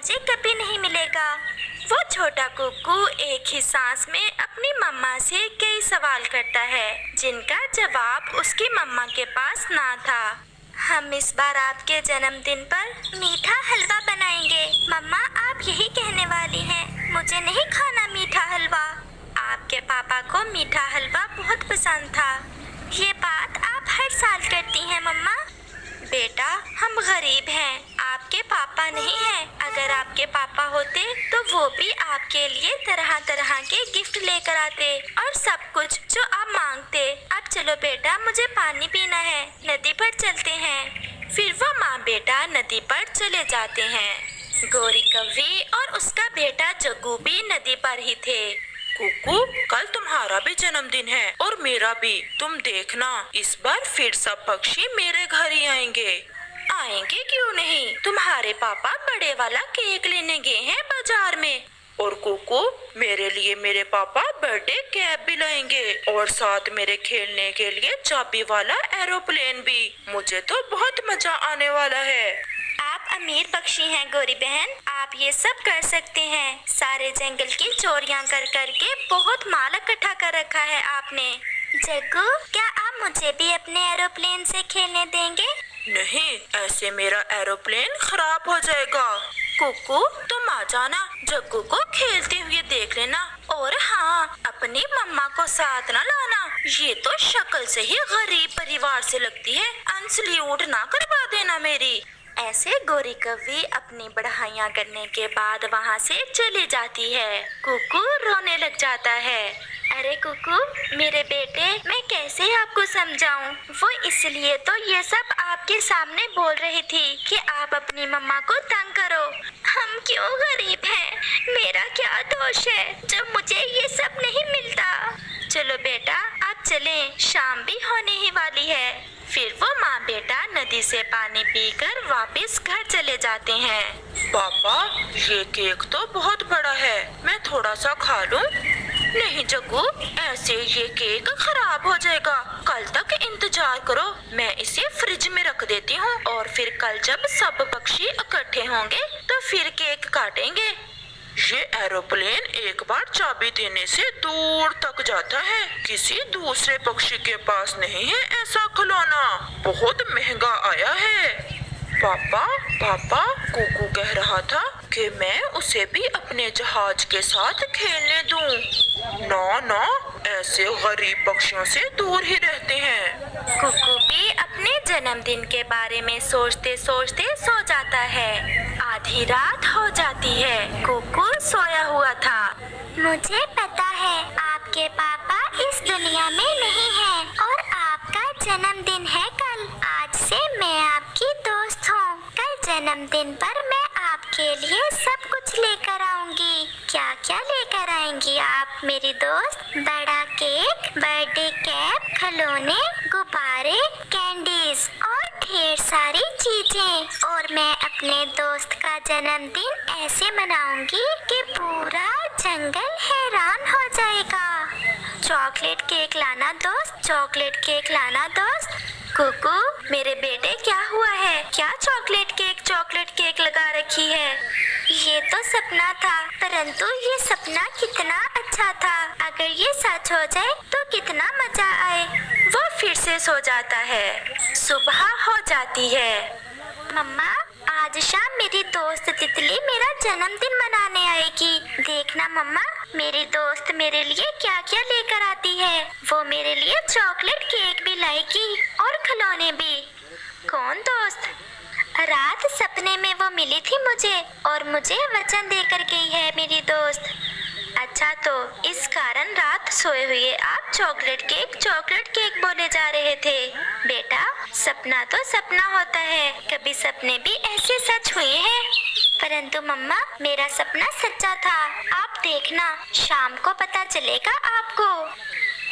मुझे कभी नहीं मिलेगा। वो छोटा कुक्कू एक ही सांस में अपनी मम्मा से कई सवाल करता है जिनका जवाब उसकी मम्मा के पास ना था। हम इस बार आपके जन्मदिन पर मीठा हलवा बनाएंगे। मम्मा, आप यही कहने वाली हैं, मुझे नहीं खाना मीठा हलवा। आपके पापा को मीठा हलवा बहुत पसंद था। ये बात आप हर साल करती हैं मम्मा। बेटा, हम गरीब हैं, आपके पापा नहीं हैं। अगर आपके पापा होते तो वो भी आपके लिए तरह तरह के गिफ्ट लेकर आते और सब कुछ जो आप मांगते। अब चलो बेटा, मुझे पानी पीना है, नदी पर चलते हैं। फिर वो माँ बेटा नदी पर चले जाते हैं। गौरी कव्वी और उसका बेटा जग्गू भी नदी पर ही थे। कुकू, कल तुम्हारा भी जन्मदिन है और मेरा भी। तुम देखना, इस बार फिर सब पक्षी मेरे घर ही आएंगे। आएंगे क्यों नहीं, तुम्हारे पापा बड़े वाला केक लेने गए हैं बाजार में। और कुकू, मेरे लिए मेरे पापा बर्थडे कैप भी लाएंगे और साथ मेरे खेलने के लिए चाबी वाला एरोप्लेन भी। मुझे तो बहुत मजा आने वाला है। आप अमीर पक्षी हैं गौरी बहन, आप ये सब कर सकते हैं। सारे जंगल की चोरियां कर करके बहुत माल इकट्ठा कर रखा है आपने। जग्गू, क्या आप मुझे भी अपने एरोप्लेन से खेलने देंगे? नहीं, ऐसे मेरा एरोप्लेन खराब हो जाएगा। कुकू, तुम आ जाना, जग्गू को खेलते हुए देख लेना। और हाँ, अपनी मम्मा को साथ न लाना। ये तो शक्ल से ही गरीब परिवार से लगती है। अनसल्यूट ना करवा देना मेरी। ऐसे गौरी कव्वी अपनी बढ़ाइयाँ करने के बाद वहाँ से चली जाती है। कुकू रोने लग जाता है। अरे कुकू, मेरे बेटे, मैं कैसे आपको समझाऊं? वो इसलिए तो ये सब आपके सामने बोल रही थी कि आप अपनी मम्मा को तंग करो। हम क्यों गरीब हैं? मेरा क्या दोष है जब मुझे ये सब नहीं मिलता? चलो बेटा, आप चलें, शाम भी होने ही वाली है। फिर वो माँ बेटा नदी से पानी पीकर वापस घर चले जाते हैं। पापा, ये केक तो बहुत बड़ा है, मैं थोड़ा सा खा लूं? नहीं जग्गू, ऐसे ये केक खराब हो जाएगा। कल तक इंतजार करो, मैं इसे फ्रिज में रख देती हूँ और फिर कल जब सब पक्षी इकट्ठे होंगे तो फिर केक काटेंगे। ये एरोप्लेन एक बार चाबी देने से दूर तक जाता है, किसी दूसरे पक्षी के पास नहीं है ऐसा खिलौना। बहुत महंगा आया है। पापा, पापा, कुकू कह रहा था कि मैं उसे भी अपने जहाज के साथ खेलने दूं। ना ना, ऐसे गरीब पक्षियों से दूर ही रहते हैं। कुकू भी अपने जन्मदिन के बारे में सोचते सोचते सो जाता है। आधी रात हो जाती है। कुकू सोया हुआ था। मुझे पता है आपके पापा इस दुनिया में नहीं हैं और आपका जन्मदिन है कल। आज से मैं आपकी दोस्त हूँ। कल जन्मदिन पर मैं आपके लिए सब कुछ लेकर आऊंगी। क्या क्या लेकर आएंगी आप मेरी दोस्त? बड़ा केक, बर्थडे कैप, खिलौने, गुब्बारे, कैंडीज और ढेर सारी चीजें। और मैं अपने दोस्त का जन्मदिन ऐसे मनाऊंगी कि पूरा जंगल हैरान हो जाएगा। चॉकलेट केक लाना दोस्त, चॉकलेट केक लाना दोस्त। कुकू, मेरे बेटे, क्या हुआ है? क्या चॉकलेट केक लगा रखी है? ये तो सपना था, परंतु ये सपना कितना अच्छा था। अगर ये सच हो जाए तो कितना मजा आए। वो फिर से सो जाता है। सुबह हो जाती है। मम्मा, आज शाम मेरी दोस्त तितली मेरा जन्मदिन मनाने आएगी। देखना मम्मा, मेरी दोस्त मेरे लिए क्या क्या लेकर आती है। वो मेरे लिए चॉकलेट केक भी लाएगी और खिलौने भी। कौन दोस्त? रात सपने में वो मिली थी मुझे और मुझे वचन देकर गई है मेरी दोस्त। अच्छा, तो इस कारण रात सोए हुए आप चॉकलेट केक बोले जा रहे थे। बेटा, सपना तो सपना होता है, कभी सपने भी ऐसे सच हुए हैं। परंतु मम्मा, मेरा सपना सच्चा था। आप देखना, शाम को पता चलेगा आपको।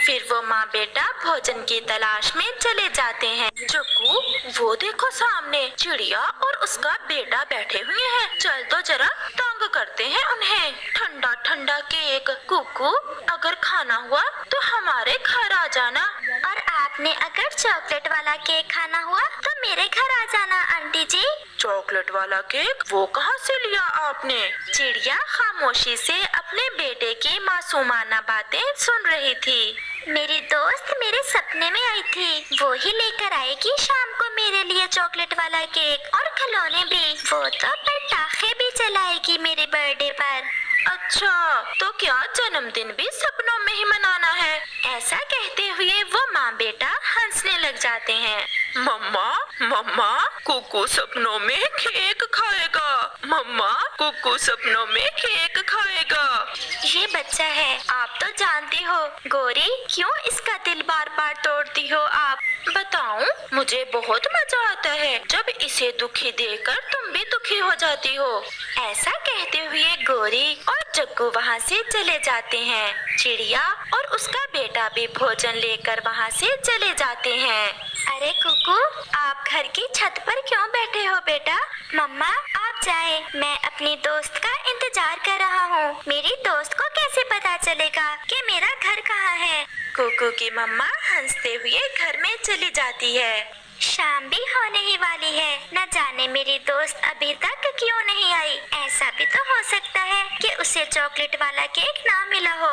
फिर वो माँ बेटा भोजन की तलाश में चले जाते हैं। जग्गू, वो देखो सामने चिड़िया और उसका बेटा बैठे हुए हैं। चल तो जरा तंग करते हैं उन्हें। ठंडा ठंडा केक। कुकू, अगर खाना हुआ तो हमारे घर आ जाना। और आपने अगर चॉकलेट वाला केक खाना हुआ तो मेरे घर आ जाना आंटी जी। चॉकलेट वाला केक वो कहाँ से लिया आपने? चिड़िया खामोशी से अपने बेटे की मासूमाना बातें सुन रही थी। मेरी दोस्त मेरे सपने में आई थी, वो ही लेकर आएगी शाम को मेरे लिए चॉकलेट वाला केक और खिलौने भी। वो तो पटाखे भी चलाएगी मेरे बर्थडे पर। अच्छा, तो क्या जन्मदिन भी सपनों में ही मनाना है? ऐसा कहते हुए वो माँ बेटा हंसने लग जाते हैं। मम्मा, मम्मा, कुकू सपनों में केक खाएगा। मम्मा, कुकू सपनों में केक खाएगा। ये बच्चा है, आप तो जानती हो। गोरी, क्यों इसका दिल बार बार तोड़ती हो आप? बताऊं, मुझे बहुत मजा आता है जब इसे दुखी देखकर तुम भी दुखी हो जाती हो। ऐसा कहते हुए गोरी और जग्गू वहाँ से चले जाते हैं। चिड़िया और उसका बेटा भी भोजन लेकर वहाँ से चले जाते हैं। अरे कुकू, आप घर की छत पर क्यों बैठे हो बेटा? मम्मा आप जाए, मैं अपनी दोस्त का इंतजार कर रहा हूँ। मेरी दोस्त को कैसे पता चलेगा कि मेरा घर कहाँ है? कुकू की मम्मा हंसते हुए घर में चली जाती है। शाम भी होने ही वाली है, न जाने मेरी दोस्त अभी तक क्यों नहीं आई। ऐसा भी तो हो सकता है कि उसे चॉकलेट वाला केक ना मिला हो।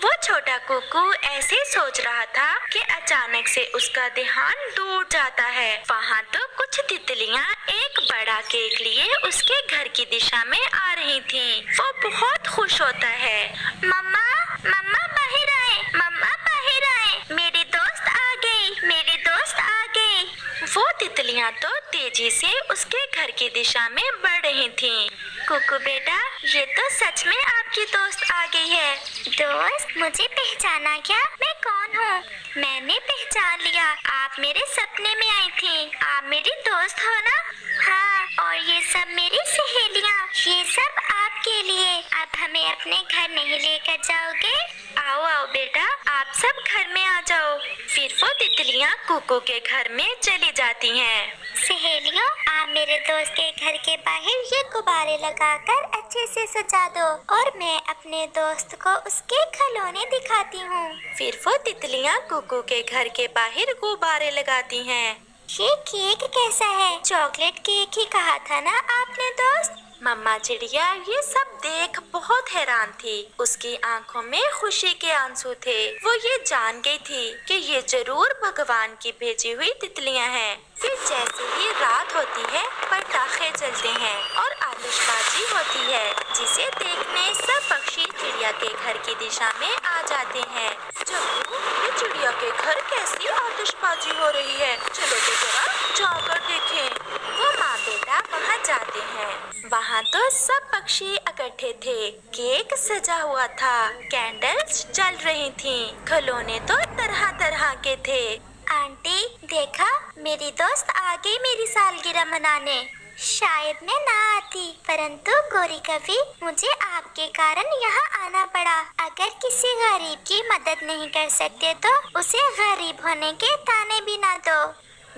वो छोटा कुकू ऐसे सोच रहा था कि अचानक से उसका ध्यान दूर जाता है। वहाँ तो कुछ तितलियाँ एक बड़ा केक लिए उसके घर की दिशा में आ रही थीं। वो बहुत खुश होता है। मम्मा, मम्मा बाहर आए, मम्मा बाहर आए, मेरी दोस्त आ गई, मेरी दोस्त आ गई। वो तितलियां तो तेजी से उसके घर की दिशा में बढ़ रही थीं। कुकू बेटा, ये तो सच में आपकी दोस्त आ गई है। दोस्त, मुझे पहचाना क्या? मैं कौन हूँ? मैंने पहचान लिया, आप मेरे सपने में आई थी। आप मेरी दोस्त हो ना? हाँ, और ये सब मेरी सहेलियाँ, ये सब आपके लिए। अब हमें अपने घर नहीं लेकर जाओगे? आओ आओ बेटा, आप सब घर में आ जाओ। फिर वो तितलियाँ कुकू के घर में चली जाती हैं। सहेलियों, आप मेरे दोस्त के घर के बाहर ये गुब्बारे लगाकर अच्छे से सजा दो और मैं अपने दोस्त को उसके खिलौने दिखाती हूँ। फिर वो तितलियाँ कुकू के घर के बाहर गुब्बारे लगाती हैं। ये केक कैसा है? चॉकलेट केक ही कहा था ना आपने दोस्त? मम्मा चिड़िया ये सब देख बहुत हैरान थी। उसकी आंखों में खुशी के आंसू थे। वो ये जान गई थी कि ये जरूर भगवान की भेजी हुई तितलियां हैं। फिर जैसे ही रात होती है, पटाखे चलते हैं और आतिशबाजी होती है, जिसे देखने सब पक्षी चिड़िया के घर की दिशा में आ जाते हैं। जग्गू, ये चिड़िया के घर कैसी आतिशबाजी हो रही है? चलो तो जरा जाकर देखें। वो माँ बेटा वहाँ जाते हैं। वहाँ तो सब पक्षी इकट्ठे थे। केक सजा हुआ था, कैंडल्स जल रही थीं, खिलौने तो तरह तरह के थे। आंटी देखा, मेरी दोस्त आ गई मेरी सालगिरह मनाने। शायद मैं ना आती, परंतु गोरी कभी मुझे आपके कारण यहाँ आना पड़ा। अगर किसी गरीब की मदद नहीं कर सकते तो उसे गरीब होने के ताने भी ना दो।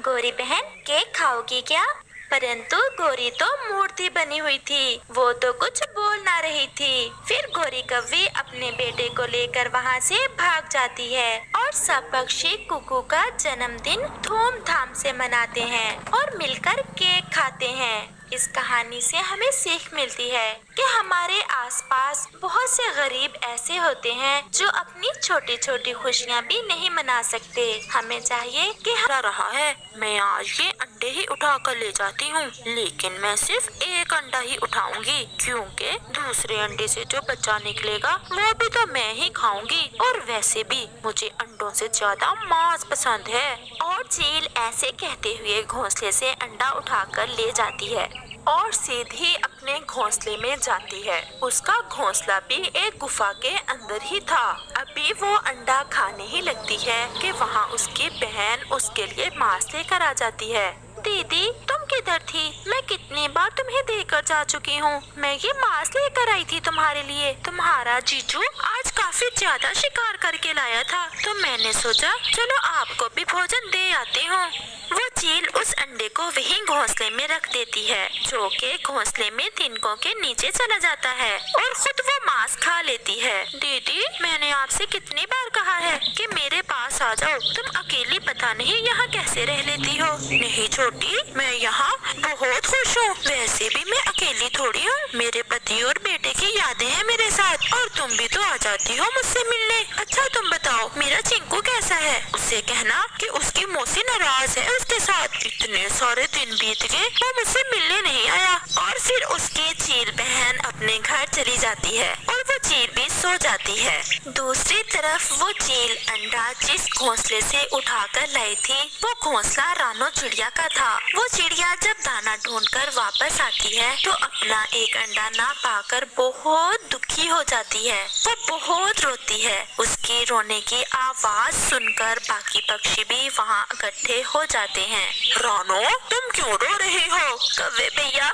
गोरी बहन, केक खाओगी क्या? परंतु गोरी तो मूर्ति बनी हुई थी, वो तो कुछ बोल ना रही थी। फिर गोरी कव्वी अपने बेटे को लेकर वहाँ से भाग जाती है और सब पक्षी कुकू का जन्मदिन धूमधाम से मनाते हैं और मिलकर केक खाते हैं। इस कहानी से हमें सीख मिलती है कि हमारे आसपास बहुत से गरीब ऐसे होते हैं जो अपनी छोटी छोटी खुशियाँ भी नहीं मना सकते। हमें चाहिए कि रहा है, मैं आज ये अंडे ही उठा कर ले जाती हूँ, लेकिन मैं सिर्फ एक अंडा ही उठाऊंगी क्योंकि दूसरे अंडे से जो बच्चा निकलेगा वो भी तो मैं ही खाऊंगी। और वैसे भी मुझे अंडों से ज्यादा मांस पसंद है। और चील ऐसे कहते हुए घोंसले से अंडा उठाकर ले जाती है और सीधी अपने घोंसले में जाती है। उसका घोंसला भी एक गुफा के अंदर ही था। अभी वो अंडा खाने ही लगती है कि वहाँ उसकी बहन उसके लिए मांस लेकर आ जाती है। दीदी, तुम किधर थी? मैं कितनी बार तुम्हें देकर जा चुकी हूँ। मैं ये मांस लेकर आई थी तुम्हारे लिए। तुम्हारा जीजू आज काफी ज्यादा शिकार करके लाया था, तो मैंने सोचा चलो आपको भी भोजन दे आती हूँ। वो चील उस अंडे को वहीं घोंसले में रख देती है, जो कि घोंसले में तिनकों के नीचे चला जाता है और खुद वो मांस खा लेती है। दीदी, मैंने आपसे कितनी बार कहा है कि मेरे पास आ जाओ, तुम अकेली पता नहीं यहाँ कैसे रह लेती हो। नहीं छोटी, मैं यहाँ बहुत खुश हूँ। वैसे भी मैं अकेली थोड़ी हूँ, मेरे पति और बेटे की यादें हैं मेरे साथ, और तुम भी तो आ जाती हो मुझसे मिलने। अच्छा तुम बताओ, मेरा चिंकू कैसा है? उससे कहना कि उसकी मौसी नाराज है उसके साथ। इतने सारे दिन बीत गए, वो मुझसे मिलने नहीं आया। और फिर उसकी चील बहन अपने घर चली जाती है और वो चील भी सो जाती है। दूसरी तरफ वो चील अंडा जिस घोंसले से उठाकर लाई थी, वो घोंसला रानो चिड़िया का था। वो चिड़िया जब दाना ढूंढकर वापस आती है तो अपना एक अंडा ना पाकर बहुत दुखी हो जाती है। वो बहुत रोती है। उसकी रोने की आवाज सुनकर बाकी पक्षी भी वहाँ इकट्ठे हो जाते हैं। रानो, तुम क्यों रो रही हो? कौवे भैया,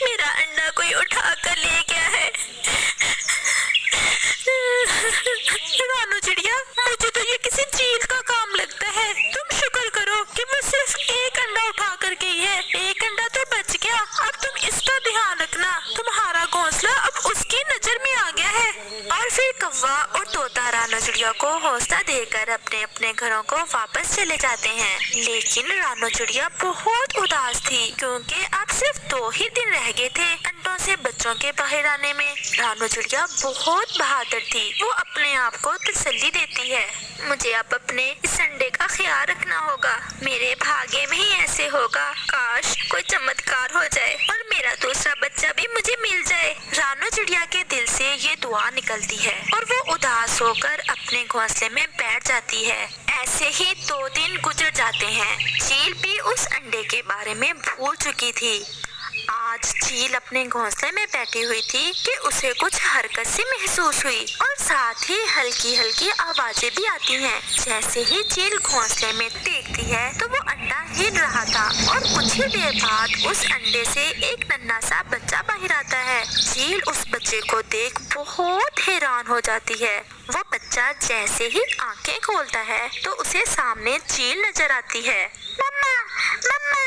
मेरा अंडा कोई उठा कर ले गया है। रानो चिड़िया, मुझे तो ये किसी चील का काम लगता है। तुम शुक्र करो कि वो सिर्फ एक अंडा उठा कर गई है। एक अंडा तो बच गया। अब तुम इसका ध्यान रखना, तुम्हारा घोंसला अब उसकी नजर में आ गया है। और फिर कौवा और तोता रानो चिड़िया को हौसला देकर अपने अपने घरों को वापस चले जाते हैं। लेकिन रानो चिड़िया बहुत उदास थी, क्योंकि अब सिर्फ 2 ही दिन रह गए थे अंडों से बच्चों के बाहर आने में। रानो चिड़िया बहुत बहादुर थी। वो अपने आप को तसल्ली देती है, मुझे अब अपने इस अंडे का ख्याल रखना होगा। मेरे भाग्य में ही ऐसे होगा। काश कोई चमत्कार हो जाए और मेरा दूसरा बच्चा भी मुझे मिल जाए। रानो चिड़िया के दिल से ये दुआ निकलती है और वो उदास होकर अपने घोंसले में बैठ जाती है। ऐसे ही 2 दिन गुजर जाते हैं। चील भी उस अंडे के बारे में भूल चुकी थी। आज चील अपने घोंसले में बैठी हुई थी कि उसे कुछ हरकत सी महसूस हुई और साथ ही हल्की हल्की आवाजें भी आती हैं। जैसे ही चील घोंसले में देखती है तो वो अंडा हिल रहा था और कुछ ही देर बाद उस अंडे से एक नन्हा सा बच्चा बाहर आता है। चील उस बच्चे को देख बहुत हैरान हो जाती है। वो बच्चा जैसे ही आंखें खोलता है तो उसे सामने चील नजर आती है। मम्मा, मम्मा,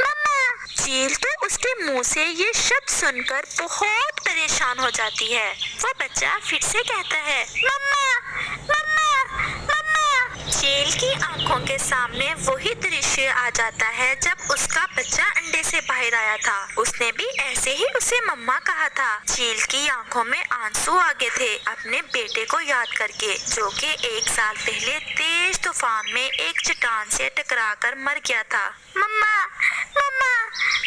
मम्मा। चील तो उसके मुंह से ये शब्द सुनकर बहुत परेशान हो जाती है। वो बच्चा फिर से कहता है, मम्मा, मम्मा, मम्मा। चील की आंखों के सामने वही दृश्य आ जाता है जब उसका बच्चा अंडे से बाहर आया था। उसने भी ऐसे ही उसे मम्मा कहा था। चील की आंखों में आंसू आ गए थे अपने बेटे को याद करके, जो कि 1 साल पहले तेज तूफान में एक चट्टान से टकराकर मर गया था। मम्मा, मम्मा,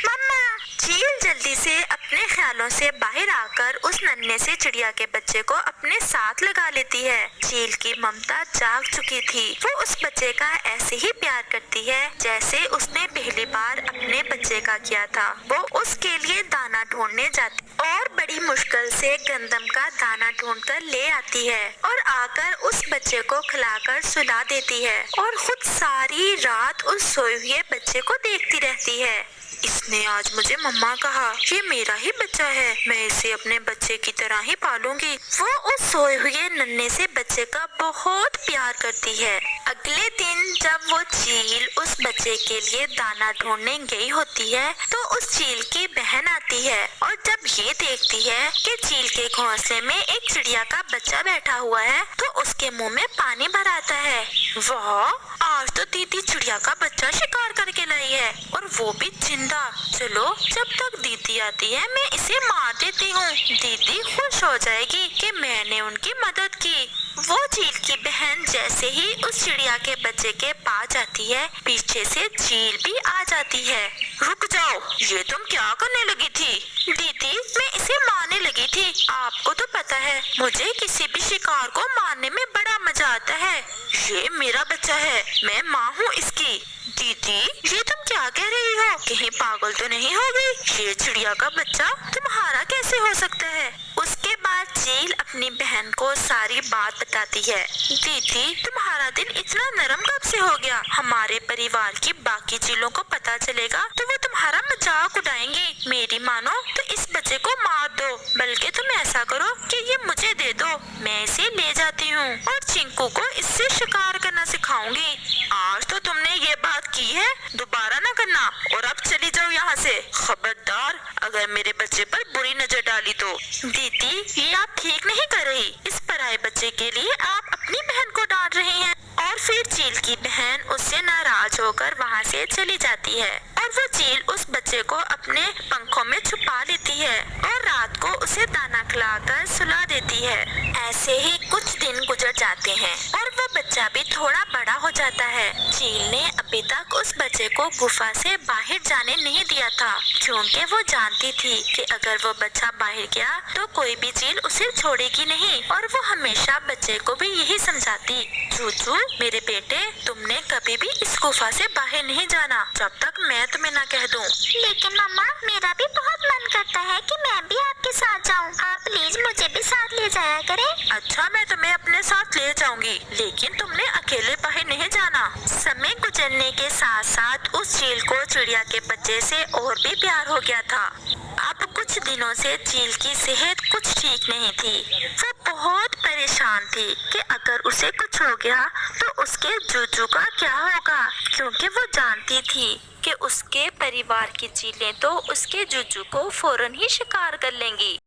मम्मा। चील जल्दी से अपने ख्यालों से बाहर आकर उस नन्हे से चिड़िया के बच्चे को अपने साथ लगा लेती है। चील की ममता जाग चुकी थी। वो उस बच्चे का ऐसे ही प्यार करती है जैसे उसने पहली बार अपने बच्चे का किया था। वो उसके लिए दाना ढूंढने जाती और बड़ी मुश्किल से गंदम का दाना ढूंढकर ले आती है और आकर उस बच्चे को खिलाकर सुला देती है और खुद सारी रात उस सोए हुए बच्चे को देखती रहती है। इसने आज मुझे मम्मा कहा, ये मेरा ही बच्चा है, मैं इसे अपने बच्चे की तरह ही पालूंगी। वो उस सोए हुए नन्हे से बच्चे का बहुत प्यार करती है। अगले दिन जब वो चील उस बच्चे के लिए दाना ढूंढने गई होती है तो उस चील की बहन आती है और जब ये देखती है कि चील के घोंसले में एक चिड़िया का बच्चा बैठा हुआ है तो उसके मुंह में पानी भर आता है। वाह, आज तो दीदी चिड़िया का बच्चा शिकार करके लाई है और वो भी जिंदा। चलो, जब तक दीदी आती है मैं इसे मार देती हूँ। दीदी खुश हो जाएगी कि मैंने उनकी मदद की। वो चील की बहन जैसे ही उस चिड़िया के बच्चे के पास जाती है, पीछे से चील भी आ जाती है। रुक जाओ, ये तुम क्या करने लगी थी? दीदी, मैं इसे मारने लगी थी। आपको तो पता है मुझे किसी भी शिकार को मारने में बड़ा मजा आता है। ये मेरा बच्चा है, मैं माँ हूँ इसकी। दीदी, ये तुम क्या कह रही हो? कहीं पागल तो नहीं हो गई? ये चिड़िया का बच्चा तुम्हारा कैसे हो सकता है? उसके बाद चील अपनी बहन को सारी बात बताती है। दीदी, तुम्हारा दिल इतना नरम कब से हो गया? हमारे परिवार की बाकी चीलों को पता चलेगा तो वो तुम्हारा मजाक उड़ाएंगी। मेरी मानो तो इस बच्चे को मार दो, बल्कि तुम ऐसा करो कि ये मुझे दे दो, मैं इसे ले जाती हूँ और चिंकू को इससे शिकार करना सिखाऊंगी। आज तो तुमने ये बात की है, दोबारा ना करना और अब चली जाओ यहाँ से। खबरदार अगर मेरे बच्चे पर बुरी नजर डाली तो। दीदी, ये आप ठीक नहीं कर रही। इस पराये बच्चे के लिए आप अपनी बहन को डांट रही हैं। और फिर चील की बहन उससे नाराज होकर वहाँ से चली जाती है और वो चील उस बच्चे को अपने पंखों में छुपा लेती है और रात को उसे दाना खिलाकर सुला देती है। ऐसे ही कुछ दिन गुजर जाते हैं और वो बच्चा भी थोड़ा बड़ा हो जाता है। चील ने अभी तक उस बच्चे को गुफा से बाहर जाने नहीं दिया था, क्योंकि वो जानती थी कि अगर वो बच्चा बाहर गया तो कोई भी चील उसे छोड़ेगी नहीं और वो हमेशा बच्चे को भी यही समझाती, चूचू मेरे बेटे, तुमने कभी भी इस गुफा से बाहर नहीं जाना जब तक मैं तुम्हें ना कह दूं। लेकिन मम्मा, मेरा भी बहुत मन करता है कि मैं भी आपके साथ जाऊं। आप प्लीज मुझे भी साथ ले जाया करें। अच्छा, मैं तुम्हें अपने साथ ले जाऊंगी, लेकिन तुमने अकेले बाहर नहीं जाना। समय गुजरने के साथ साथ उस चील को चिड़िया के बच्चे से और भी प्यार हो गया था। अब कुछ दिनों से चील की सेहत कुछ ठीक नहीं थी। वो बहुत परेशान थी कि अगर उसे कुछ हो गया तो उसके जूजू का क्या होगा, क्योंकि वो जानती थी कि उसके परिवार की चीलें तो उसके जूजू को फौरन ही शिकार कर लेंगी।